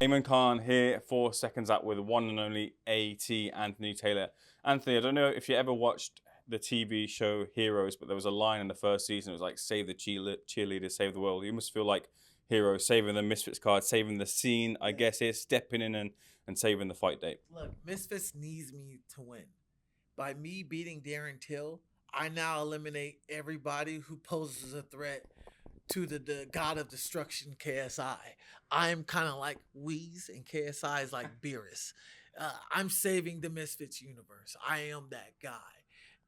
Damon Khan here for Seconds Out with one and only AT, Anthony Taylor. Anthony, I don't know if you ever watched the TV show Heroes, but there was a line in the first season. It was like, save the cheerleaders, save the world. You must feel like heroes, saving the Misfits card, saving the scene, I guess, is stepping in and saving the fight date. Look, Misfits needs me to win. By me beating Darren Till, I now eliminate everybody who poses a threat to the god of destruction, KSI. I'm kind of like Wheeze, and KSI is like Beerus. I'm saving the Misfits universe. I am that guy.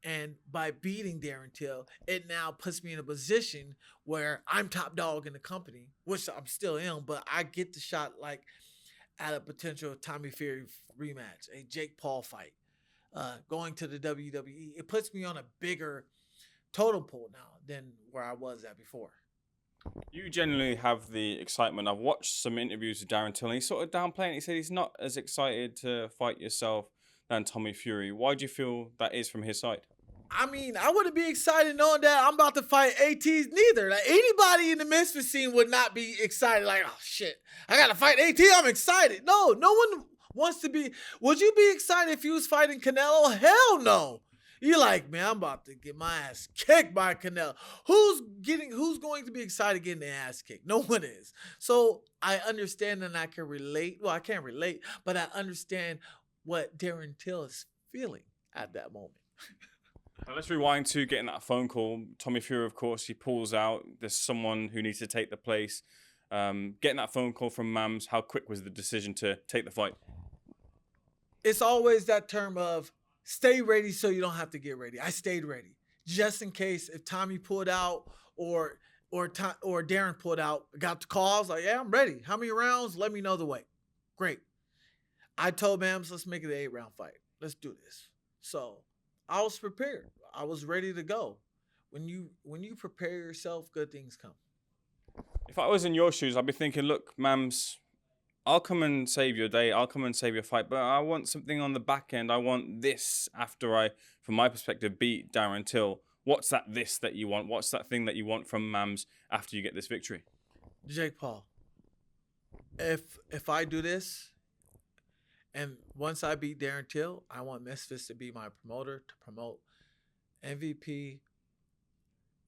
And by beating Darren Till, it now puts me in a position where I'm top dog in the company, which I'm still am, but I get the shot like at a potential Tommy Fury rematch, a Jake Paul fight, going to the WWE. It puts me on a bigger totem pole now than where I was at before. You generally have the excitement. I've watched some interviews with Darren Till, and he's sort of downplaying. He said he's not as excited to fight yourself than Tommy Fury. Why do you feel that is from his side? I mean, I wouldn't be excited knowing that I'm about to fight ATs neither. Like, anybody in the Misfit scene would not be excited. Like, oh shit, I gotta fight AT. I'm excited. No one wants to be. Would you be excited if you was fighting Canelo? Hell no. You're like, man, I'm about to get my ass kicked by Canelo. Who's going to be excited getting their ass kicked? No one is. So I understand and I can relate. Well, I can't relate, but I understand what Darren Till is feeling at that moment. Now let's rewind to getting that phone call. Tommy Fury, of course, he pulls out. There's someone who needs to take the place. Getting that phone call from Mams, how quick was the decision to take the fight? It's always that term of stay ready so you don't have to get ready. I stayed ready just in case if Tommy pulled out or Darren pulled out. Got the call. I was like, yeah, I'm ready. How many rounds? Let me know the way. Great. I told Mams, let's make it an 8-round fight. Let's do this. So I was prepared. I was ready to go. When you prepare yourself, good things come. If I was in your shoes, I'd be thinking, look, Mams, I'll come and save your day. I'll come and save your fight. But I want something on the back end. I want this after I, from my perspective, beat Darren Till. What's that you want? What's that thing that you want from Mams after you get this victory? Jake Paul. If I do this, and once I beat Darren Till, I want Misfits to be my promoter to promote MVP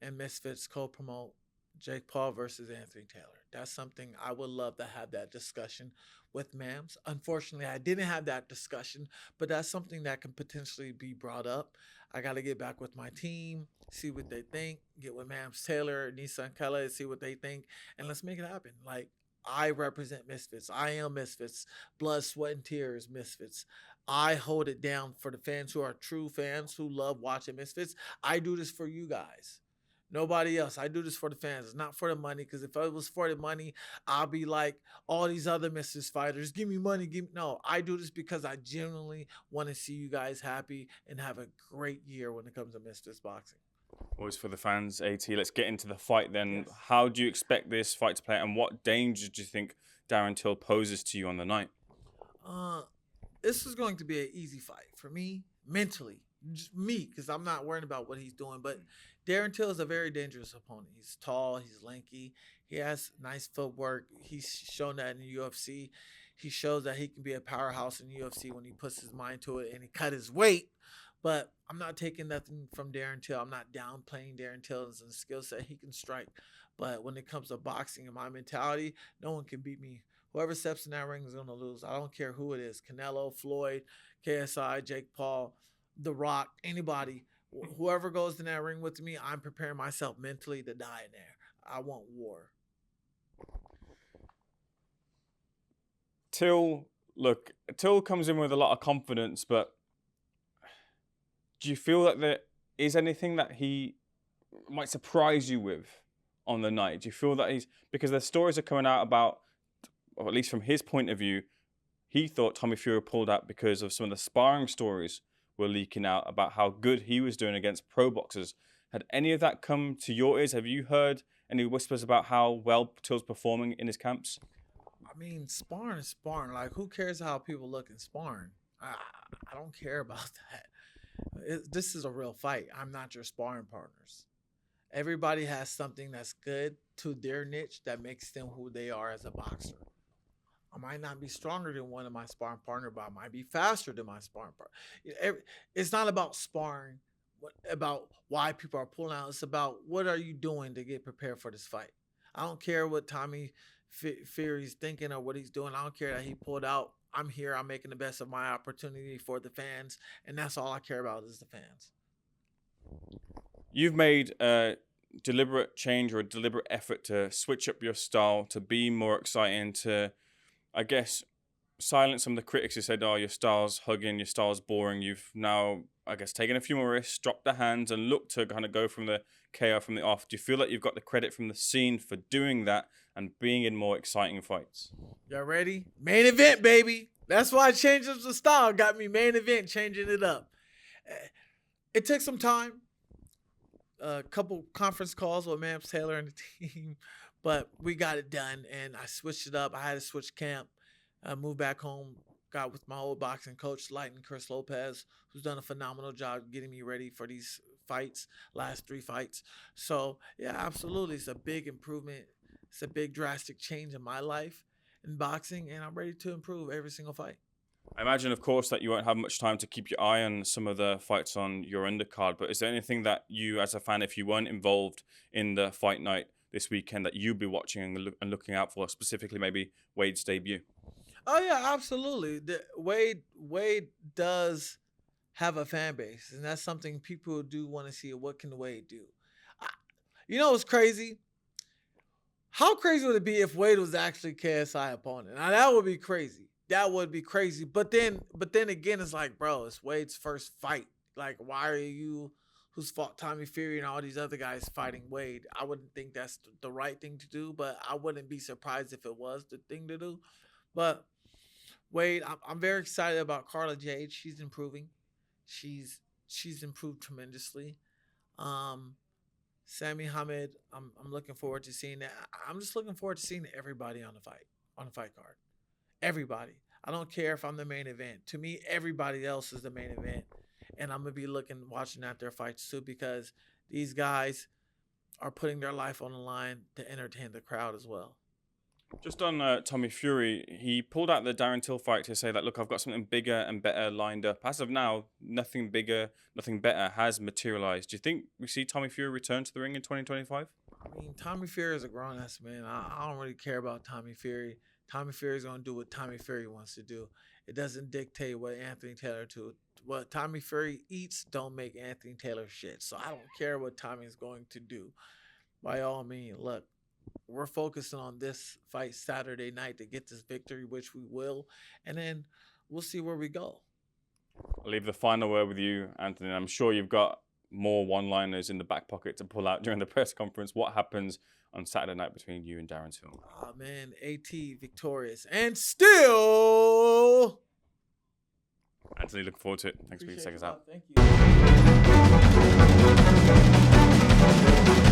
and Misfits co-promote Jake Paul versus Anthony Taylor. That's something I would love to have that discussion with Mams. Unfortunately, I didn't have that discussion, but that's something that can potentially be brought up. I got to get back with my team, see what they think, get with Mams Taylor, Nissan Kelly, see what they think, and let's make it happen. Like, I represent Misfits. I am Misfits. Blood, sweat, and tears, Misfits. I hold it down for the fans who are true fans who love watching Misfits. I do this for you guys. Nobody else. I do this for the fans. It's not for the money, because if it was for the money, I'll be like all these other Misfits fighters. Give me money. No, I do this because I genuinely want to see you guys happy and have a great year when it comes to Misfits boxing. Always for the fans, AT. Let's get into the fight then. Yes. How do you expect this fight to play, and what danger do you think Darren Till poses to you on the night? This is going to be an easy fight for me, mentally. Just me, because I'm not worried about what he's doing. But Darren Till is a very dangerous opponent. He's tall, he's lanky, he has nice footwork. He's shown that in the UFC. He shows that he can be a powerhouse in the UFC when he puts his mind to it and he cut his weight. But I'm not taking nothing from Darren Till. I'm not downplaying Darren Till's skill set. He can strike. But when it comes to boxing and my mentality, no one can beat me. Whoever steps in that ring is going to lose. I don't care who it is. Canelo, Floyd, KSI, Jake Paul, The Rock, anybody. Whoever goes in that ring with me, I'm preparing myself mentally to die in there. I want war. Till comes in with a lot of confidence, but do you feel that there is anything that he might surprise you with on the night? Do you feel that because the stories are coming out about, or at least from his point of view, he thought Tommy Fury pulled out because of some of the sparring stories were leaking out about how good he was doing against pro boxers. Had any of that come to your ears? Have you heard any whispers about how well Till's performing in his camps? I mean, sparring is sparring. Like, who cares how people look in sparring? I don't care about that. This is a real fight. I'm not your sparring partners. Everybody has something that's good to their niche that makes them who they are as a boxer. I might not be stronger than one of my sparring partner, but I might be faster than my sparring partner. It's not about sparring, about why people are pulling out. It's about what are you doing to get prepared for this fight. I don't care what Tommy Fury's thinking or what he's doing. I don't care that he pulled out. I'm here. I'm making the best of my opportunity for the fans, and that's all I care about is the fans. You've made a deliberate change or a deliberate effort to switch up your style, to be more exciting, to, I guess, silence some of the critics who said, oh, your style's hugging, your style's boring. You've now, I guess, taken a few more risks, dropped the hands, and looked to kind of go from the KO from the off. Do you feel like you've got the credit from the scene for doing that and being in more exciting fights? Y'all ready? Main event, baby. That's why I changed up the style. Got me main event, changing it up. It took some time. A couple conference calls with Mams Taylor and the team, but we got it done, and I switched it up. I had to switch camp. I moved back home, got with my old boxing coach, Lighten Chris Lopez, who's done a phenomenal job getting me ready for these fights, last 3 fights. So, yeah, absolutely. It's a big improvement. It's a big drastic change in my life in boxing, and I'm ready to improve every single fight. I imagine, of course, that you won't have much time to keep your eye on some of the fights on your undercard, but is there anything that you, as a fan, if you weren't involved in the fight night this weekend, that you'd be watching and looking out for, specifically maybe Wade's debut? Oh, yeah, absolutely. Wade does have a fan base, and that's something people do want to see. What can Wade do? You know what's crazy? How crazy would it be if Wade was actually KSI opponent? Now, that would be crazy. That would be crazy. But then again, it's like, bro, it's Wade's first fight. Like, why are you, who's fought Tommy Fury and all these other guys, fighting Wade? I wouldn't think that's the right thing to do, but I wouldn't be surprised if it was the thing to do. But Wade, I'm very excited about Carla Jade. She's improving. She's improved tremendously. Sammy Hamed, I'm looking forward to seeing that. I'm just looking forward to seeing everybody on the fight card. Everybody. I don't care if I'm the main event. To me, everybody else is the main event. And I'm going to be watching at their fights too, because these guys are putting their life on the line to entertain the crowd as well. Just on Tommy Fury, he pulled out the Darren Till fight to say that, look, I've got something bigger and better lined up. As of now, nothing bigger, nothing better has materialized. Do you think we see Tommy Fury return to the ring in 2025? I mean, Tommy Fury is a grown-ass man. I don't really care about Tommy Fury. Tommy Fury is going to do what Tommy Fury wants to do. It doesn't dictate what Anthony Taylor do. What Tommy Fury eats don't make Anthony Taylor shit. So I don't care what Tommy is going to do. By all means, look, we're focusing on this fight Saturday night to get this victory, which we will, and then we'll see where we go. I'll leave the final word with you, Anthony. I'm sure you've got more one-liners in the back pocket to pull out during the press conference. What happens on Saturday night between you and Darren Till? Oh, man, AT victorious and still. Anthony, looking forward to it. Thanks for being Seconds Out. Thank you.